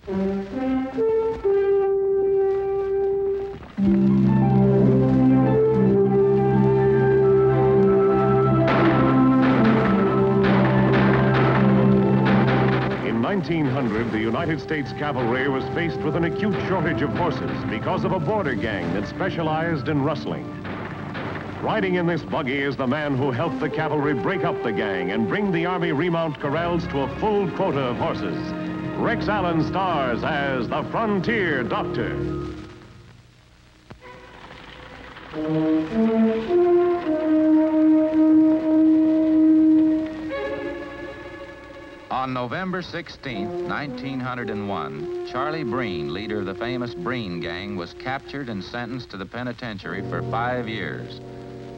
In 1900, the United States Cavalry was faced with an acute shortage of horses because of a border gang that specialized in rustling. Riding in this buggy is the man who helped the cavalry break up the gang and bring the Army remount corrals to a full quota of horses. Rex Allen stars as the Frontier Doctor. On November 16, 1901, Charlie Breen, leader of the famous Breen Gang, was captured and sentenced to the penitentiary for 5 years.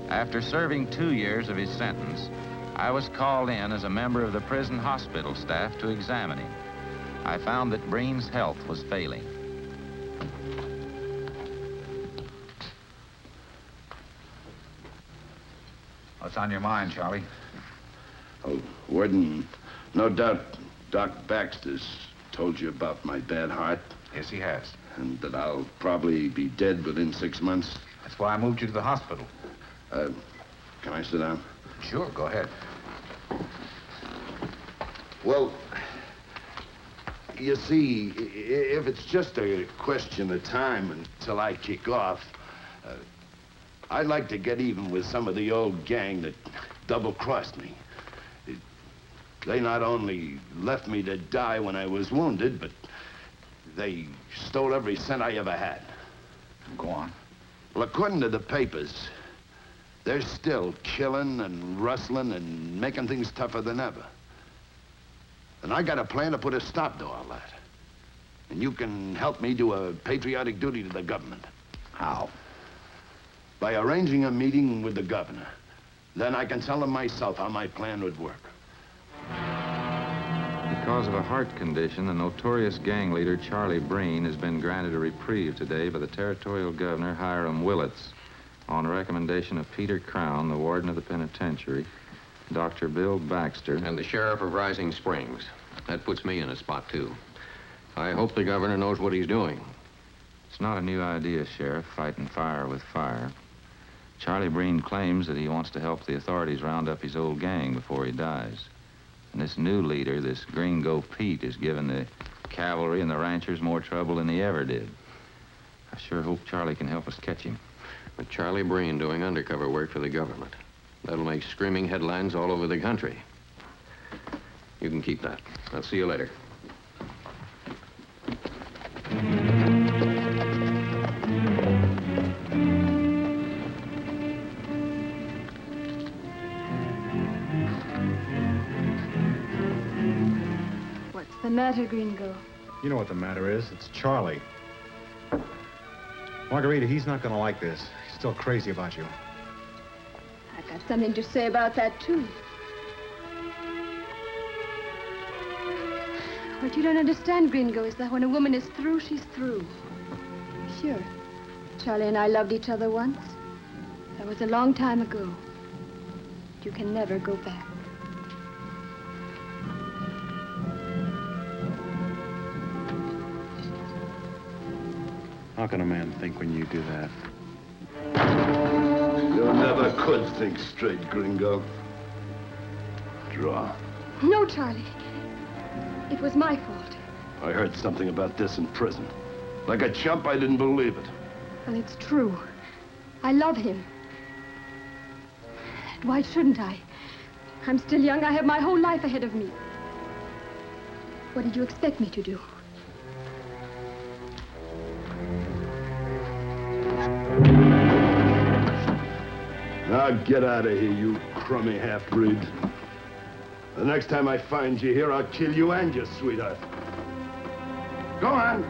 After serving 2 years of his sentence, I was called in as a member of the prison hospital staff to examine him. I found that Breen's health was failing. What's on your mind, Charlie? Oh, Warden, no doubt Doc Baxter's told you about my bad heart. Yes, he has. And that I'll probably be dead within 6 months. That's why I moved you to the hospital. Can I sit down? Sure, go ahead. Well, you see, if it's just a question of time until I kick off, I'd like to get even with some of the old gang that double-crossed me. They not only left me to die when I was wounded, but they stole every cent I ever had. Go on. Well, according to the papers, they're still killing and rustling and making things tougher than ever. And I got a plan to put a stop to all that. And you can help me do a patriotic duty to the government. How? By arranging a meeting with the governor. Then I can tell him myself how my plan would work. Because of a heart condition, the notorious gang leader Charlie Breen has been granted a reprieve today by the Territorial Governor Hiram Willits on recommendation of Peter Crown, the warden of the penitentiary, Dr. Bill Baxter, and the sheriff of Rising Springs. That puts me in a spot, too. I hope the governor knows what he's doing. It's not a new idea, Sheriff, fighting fire with fire. Charlie Breen claims that he wants to help the authorities round up his old gang before he dies. And this new leader, this Gringo Pete, is giving the cavalry and the ranchers more trouble than he ever did. I sure hope Charlie can help us catch him. But Charlie Breen doing undercover work for the government. That'll make screaming headlines all over the country. You can keep that. I'll see you later. What's the matter, Gringo? You know what the matter is. It's Charlie. Margarita, he's not gonna like this. He's still crazy about you. I've got something to say about that, too. What you don't understand, Gringo, is that when a woman is through, she's through. Sure. Charlie and I loved each other once. That was a long time ago. You can never go back. How can a man think when you do that? You never could think straight, Gringo. Draw. No, Charlie. It was my fault. I heard something about this in prison. Like a chump, I didn't believe it. Well, it's true. I love him. Why shouldn't I? I'm still young. I have my whole life ahead of me. What did you expect me to do? Now get out of here, you crummy half-breed. The next time I find you here, I'll kill you and your sweetheart. Go on.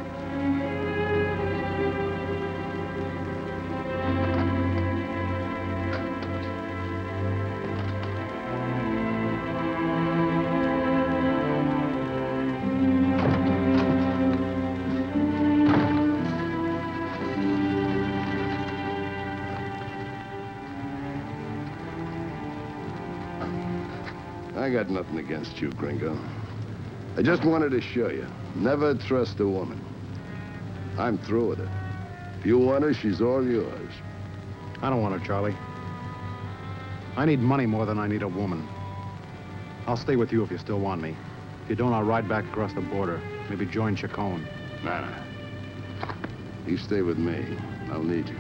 I got nothing against you, Gringo. I just wanted to show you. Never trust a woman. I'm through with her. If you want her, she's all yours. I don't want her, Charlie. I need money more than I need a woman. I'll stay with you if you still want me. If you don't, I'll ride back across the border. Maybe join Chacon. Nah. You stay with me. I'll need you.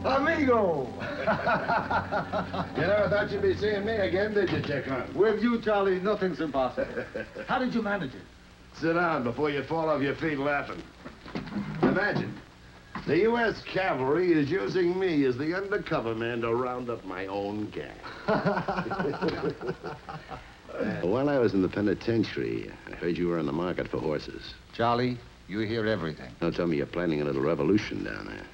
Amigo! You never thought you'd be seeing me again, did you, Chacon? With you, Charlie, nothing's impossible. How did you manage it? Sit down before you fall off your feet laughing. Imagine, the U.S. Cavalry is using me as the undercover man to round up my own gang. While I was in the penitentiary, I heard you were on the market for horses. Charlie, you hear everything. Don't tell me you're planning a little revolution down there.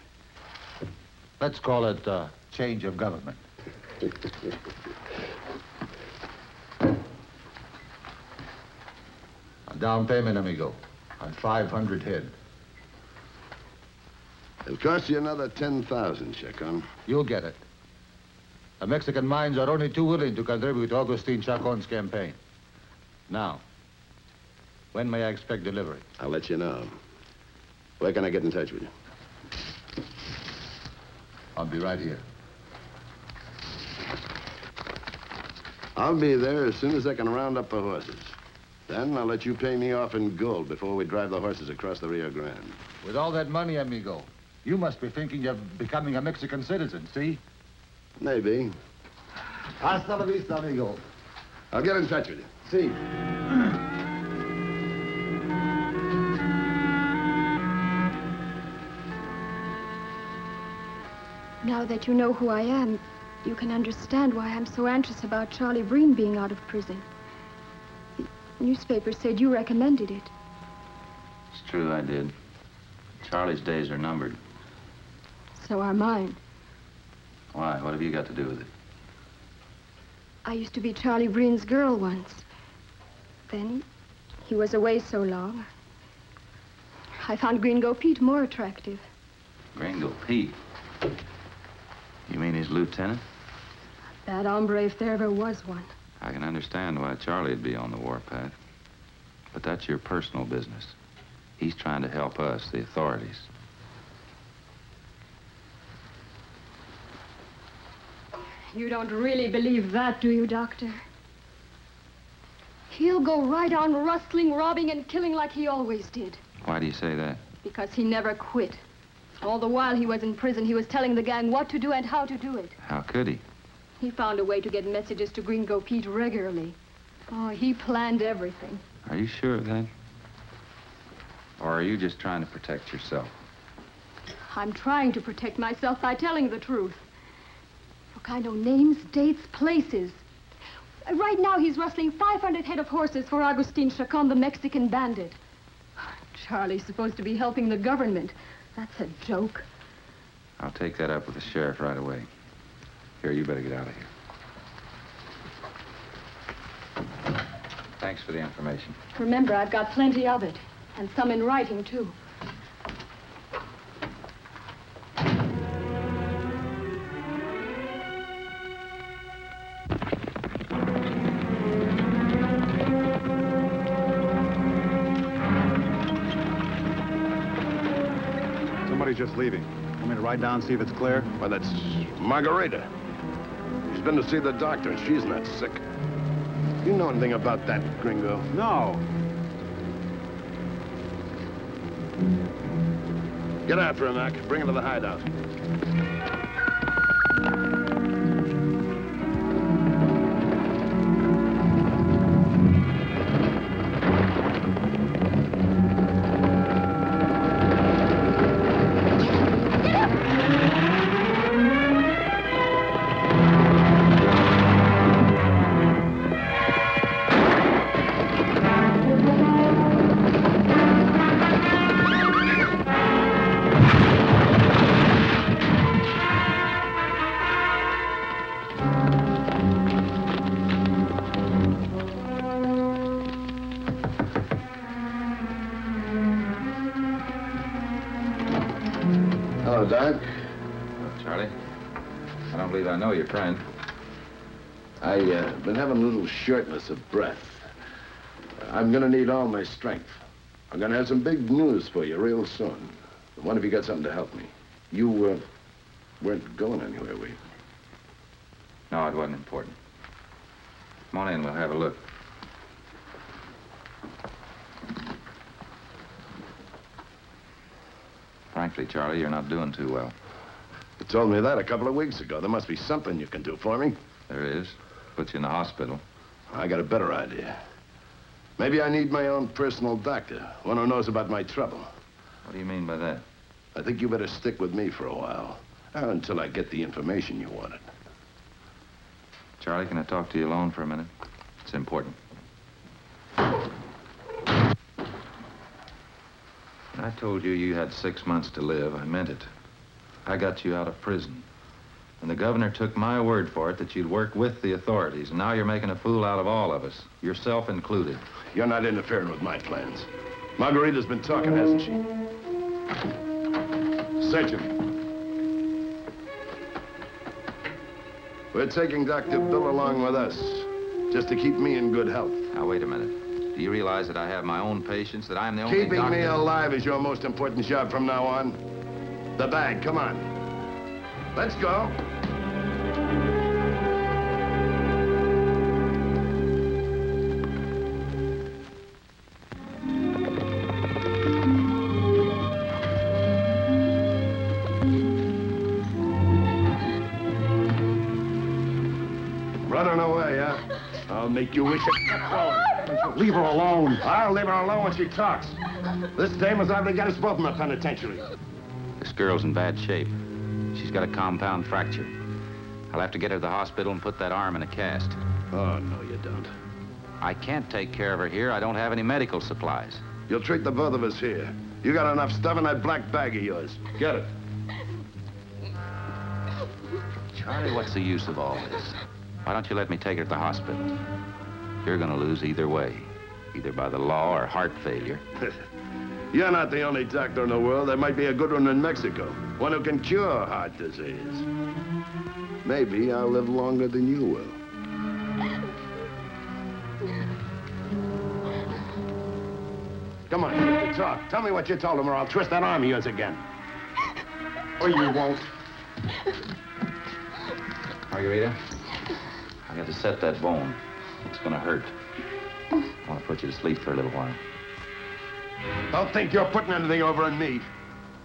Let's call it change of government. A down payment, amigo, on 500 head. It'll cost you another 10,000, Chacon. You'll get it. The Mexican mines are only too willing to contribute to Agustin Chacon's campaign. Now, when may I expect delivery? I'll let you know. Where can I get in touch with you? I'll be right here. I'll be there as soon as I can round up the horses. Then I'll let you pay me off in gold before we drive the horses across the Rio Grande. With all that money, amigo, you must be thinking of becoming a Mexican citizen, see? Maybe. Hasta la vista, amigo. I'll get in touch with you. See. Now that you know who I am, you can understand why I'm so anxious about Charlie Breen being out of prison. The newspaper said you recommended it. It's true, I did. Charlie's days are numbered. So are mine. Why? What have you got to do with it? I used to be Charlie Breen's girl once. Then he was away so long. I found Gringo Pete more attractive. Gringo Pete? You mean his lieutenant? Bad hombre if there ever was one. I can understand why Charlie'd be on the warpath. But that's your personal business. He's trying to help us, the authorities. You don't really believe that, do you, Doctor? He'll go right on rustling, robbing, and killing like he always did. Why do you say that? Because he never quit. All the while he was in prison, he was telling the gang what to do and how to do it. How could he? He found a way to get messages to Gringo Pete regularly. Oh, he planned everything. Are you sure of that? Or are you just trying to protect yourself? I'm trying to protect myself by telling the truth. Look, I know names, dates, places. Right now, he's rustling 500 head of horses for Agustin Chacon, the Mexican bandit. Charlie's supposed to be helping the government. That's a joke. I'll take that up with the sheriff right away. Here, you better get out of here. Thanks for the information. Remember, I've got plenty of it. And some in writing, too. Somebody's just leaving. Want me to ride down and see if it's clear? Why, that's Margarita. She's been to see the doctor, and she's not sick. You know anything about that, Gringo? No. Get after him, Mac. Bring him to the hideout. Hello, Doc. Charlie. I don't believe I know your friend. I've been having a little shortness of breath. I'm gonna need all my strength. I'm gonna have some big news for you real soon. I wonder if you got something to help me. You, weren't going anywhere, were you? No, it wasn't important. Come on in, we'll have a look. Frankly, Charlie, you're not doing too well. You told me that a couple of weeks ago. There must be something you can do for me. There is. Put you in the hospital. I got a better idea. Maybe I need my own personal doctor, one who knows about my trouble. What do you mean by that? I think you better stick with me for a while, until I get the information you wanted. Charlie, can I talk to you alone for a minute? It's important. When I told you you had 6 months to live, I meant it. I got you out of prison. And the governor took my word for it that you'd work with the authorities. And now you're making a fool out of all of us, yourself included. You're not interfering with my plans. Margarita's been talking, hasn't she? Sergeant. We're taking Dr. Bill along with us, just to keep me in good health. Now, wait a minute. Do you realize that I have my own patients, that I'm the only Keeping doctor? me alive is your most important job from now on. The bag, come on. Let's go. Running away, huh? I'll make you wish it. Leave her alone. I'll leave her alone when she talks. This dame has already got us both in the penitentiary. This girl's in bad shape. She's got a compound fracture. I'll have to get her to the hospital and put that arm in a cast. Oh, no, you don't. I can't take care of her here. I don't have any medical supplies. You'll treat the both of us here. You got enough stuff in that black bag of yours. Get it. Charlie, what's the use of all this? Why don't you let me take her to the hospital? You're gonna lose either way, either by the law or heart failure. You're not the only doctor in the world. There might be a good one in Mexico. One who can cure heart disease. Maybe I'll live longer than you will. Come on, talk. Tell me what you told him or I'll twist that arm of yours again. Or you won't. Margarita, I got to set that bone. It's gonna hurt. I want to put you to sleep for a little while. Don't think you're putting anything over on me.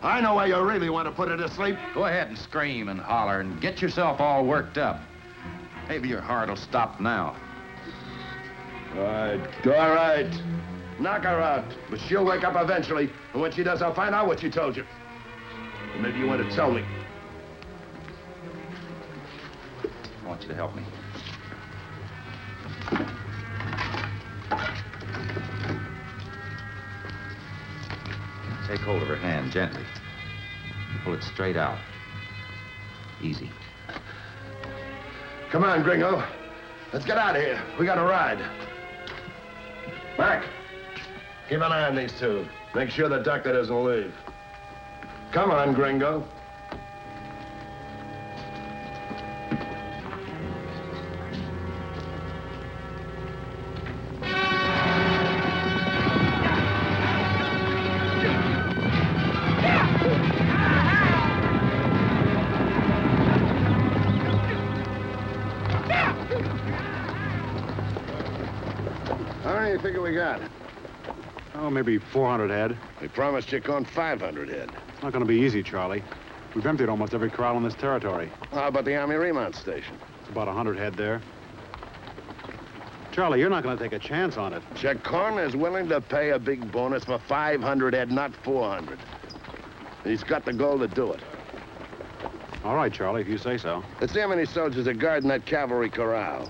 I know why you really want to put her to sleep. Go ahead and scream and holler and get yourself all worked up. Maybe your heart will stop now. All right. Knock her out, but she'll wake up eventually. And when she does, I'll find out what she told you. And maybe you want to tell me. I want you to help me. Take hold of her hand gently. Pull it straight out. Easy. Come on, Gringo. Let's get out of here. We got a ride. Mac, keep an eye on these two. Make sure the doctor doesn't leave. Come on, Gringo. How many do you figure we got? Oh, maybe 400 head. We promised you on 500 head. It's not going to be easy, Charlie. We've emptied almost every corral in this territory. How about the Army Remount Station? It's about 100 head there. Charlie, you're not going to take a chance on it. Chacon is willing to pay a big bonus for 500 head, not 400. He's got the gold to do it. All right, Charlie, if you say so. Let's see how many soldiers are guarding that cavalry corral.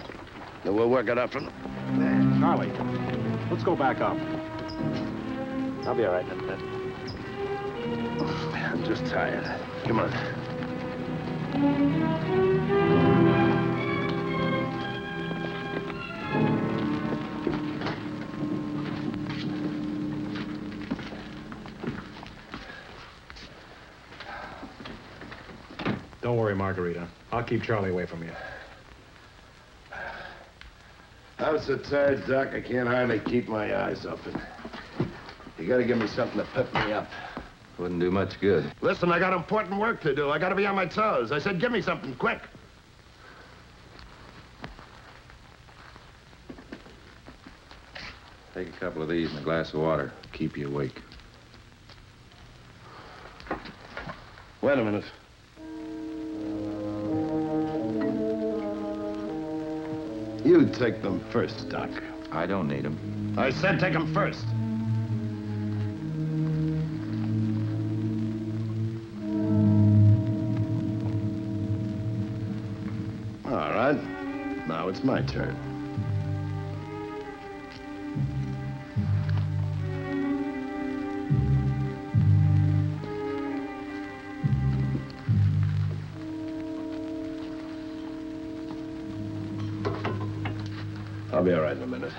Then we'll work it up from there. Charlie, let's go back up. I'll be all right in a minute. I'm just tired. Come on. Don't worry, Margarita. I'll keep Charlie away from you. I'm so tired, Doc, I can't hardly keep my eyes open. You gotta give me something to pep me up. Wouldn't do much good. Listen, I got important work to do. I gotta be on my toes. I said, give me something, quick. Take a couple of these and a glass of water. Keep you awake. Wait a minute. You take them first, Doc. I don't need them. I said take them first. All right. Now it's my turn. I'll be all right in a minute.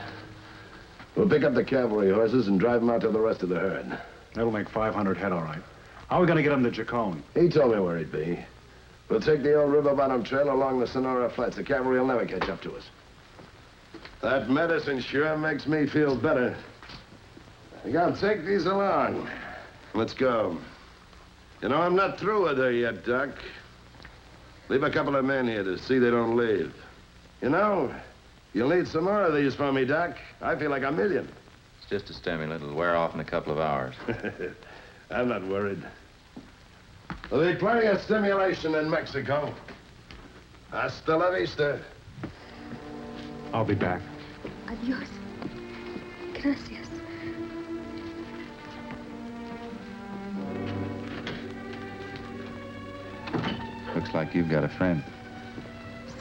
We'll pick up the cavalry horses and drive them out to the rest of the herd. That'll make 500 head, all right. How are we going to get them to Jacone? He told me where he'd be. We'll take the old river bottom trail along the Sonora Flats. The cavalry will never catch up to us. That medicine sure makes me feel better. I gotta take these along. Let's go. You know, I'm not through with her yet, Doc. Leave a couple of men here to see they don't leave. You know, you'll need some more of these for me, Doc. I feel like a million. It's just a stimulant. It'll wear off in a couple of hours. I'm not worried. There'll be plenty of stimulation in Mexico. Hasta la vista. I'll be back. Adios. Gracias. Looks like you've got a friend.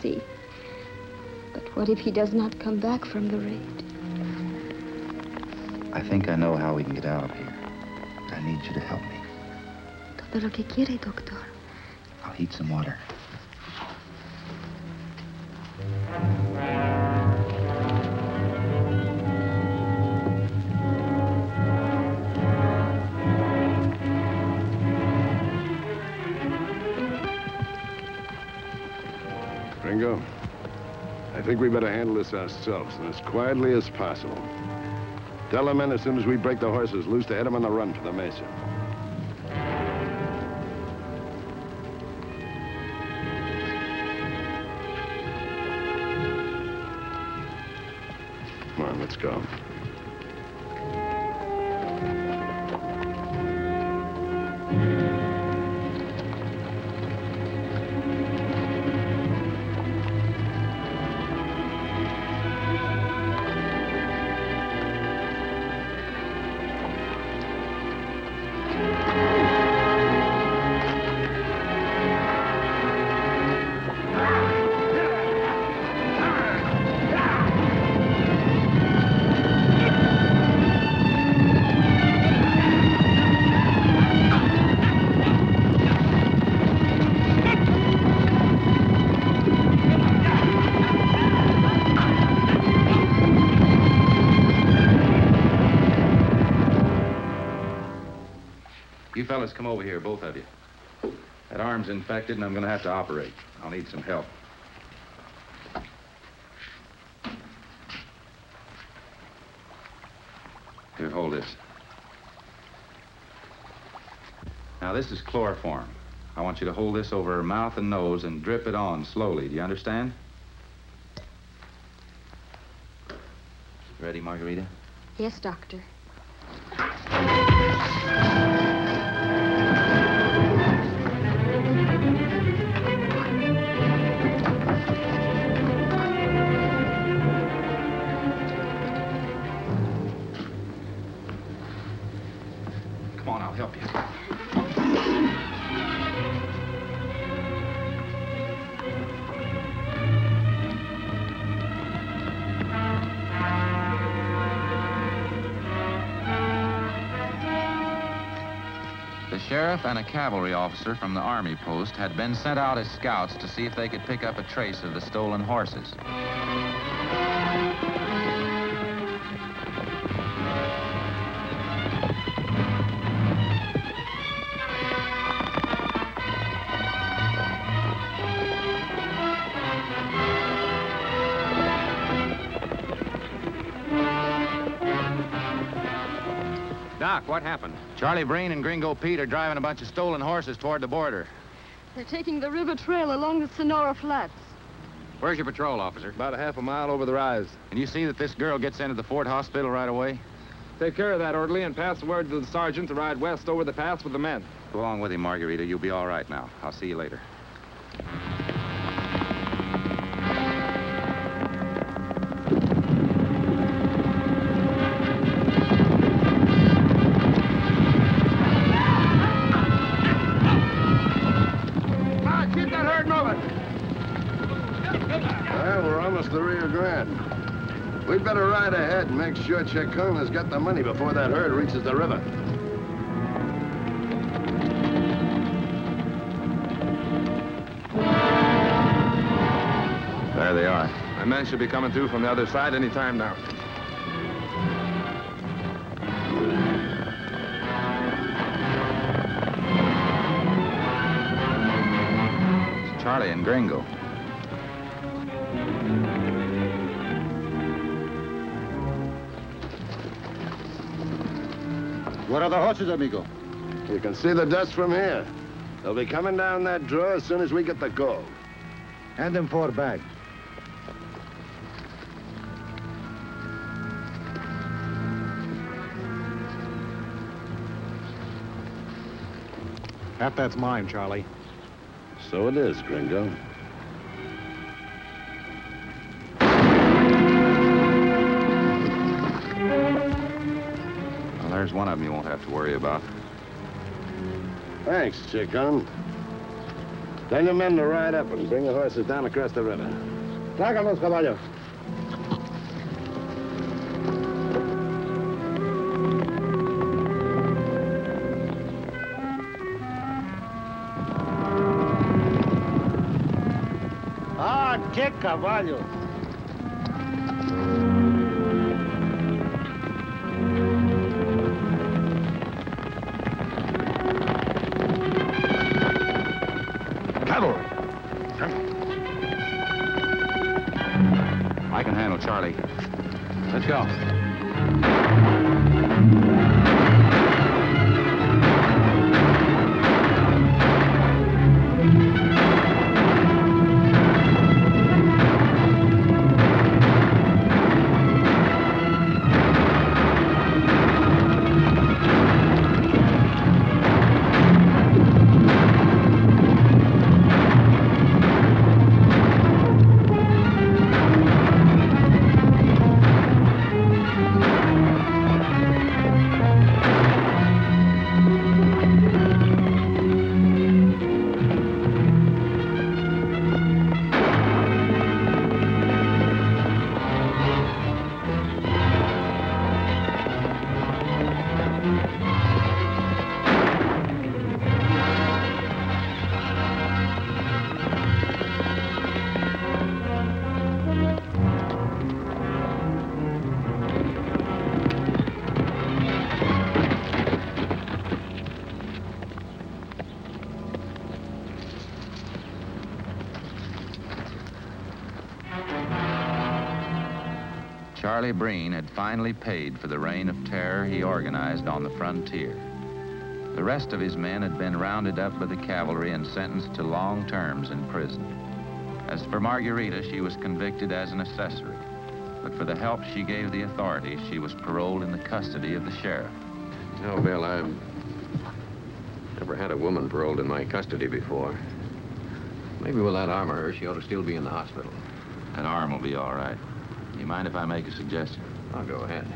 See. But what if he does not come back from the raid? I think I know how we can get out of here. But I need you to help me. Todo lo que quiere, doctor. I'll heat some water. Ringo, I think we better handle this ourselves and as quietly as possible. Tell the men as soon as we break the horses loose to head them on the run for the mesa. Come on, let's go. You fellas come over here, both of you. That arm's infected and I'm gonna have to operate. I'll need some help. Here, hold this. Now, this is chloroform. I want you to hold this over her mouth and nose and drip it on slowly. Do you understand? Ready, Margarita? Yes, doctor. Come on, I'll help you. The sheriff and a cavalry officer from the army post had been sent out as scouts to see if they could pick up a trace of the stolen horses. Doc, what happened? Charlie Breen and Gringo Pete are driving a bunch of stolen horses toward the border. They're taking the river trail along the Sonora Flats. Where's your patrol officer? About a half a mile over the rise. And you see that this girl gets into the Fort Hospital right away? Take care of that, orderly, and pass the word to the sergeant to ride west over the pass with the men. Go along with him, Margarita. You'll be all right now. I'll see you later. Keep that herd moving. Well, we're almost to the Rio Grande. We'd better ride ahead and make sure Chacon has got the money before that herd reaches the river. There they are. My men should be coming through from the other side any time now. It's Charlie and Gringo. Where are the horses, amigo? You can see the dust from here. They'll be coming down that draw as soon as we get the gold. Hand them 4 bags. Half that's mine, Charlie. So it is, Gringo. Well, there's one of them you won't have to worry about. Thanks, Chacon. Tell your men to ride up and bring the horses down across the river. Traigan los caballos. Ah, qué caballos. Cavalry. I can handle Charlie. Let's go. Charlie Breen had finally paid for the reign of terror he organized on the frontier. The rest of his men had been rounded up by the cavalry and sentenced to long terms in prison. As for Margarita, she was convicted as an accessory. But for the help she gave the authorities, she was paroled in the custody of the sheriff. No, Bill, I've never had a woman paroled in my custody before. Maybe with that arm of hers, she ought to still be in the hospital. That arm will be all right. You mind if I make a suggestion? I'll go ahead.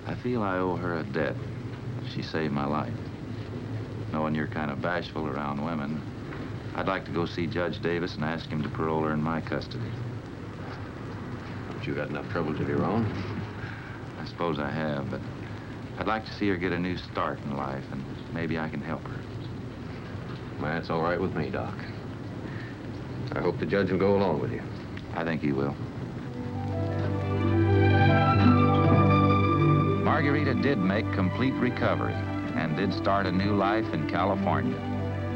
I feel I owe her a debt. She saved my life. Knowing you're kind of bashful around women, I'd like to go see Judge Davis and ask him to parole her in my custody. Haven't you got enough troubles of your own? I suppose I have, but I'd like to see her get a new start in life, and maybe I can help her. Well, that's all right with me, Doc. I hope the judge will go along with you. I think he will. Margarita did make complete recovery and did start a new life in California.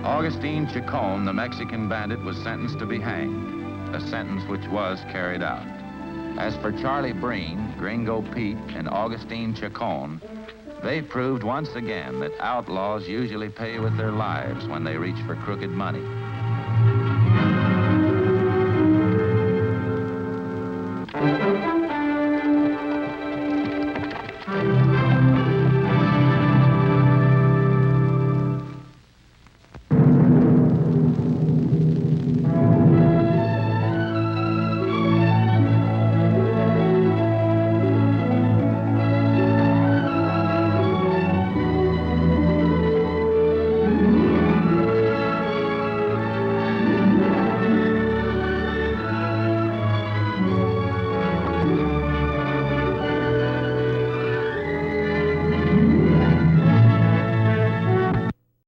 Augustine Chacon, the Mexican bandit, was sentenced to be hanged, a sentence which was carried out. As for Charlie Breen, Gringo Pete, and Augustine Chacon, They proved once again that outlaws usually pay with their lives when they reach for crooked money.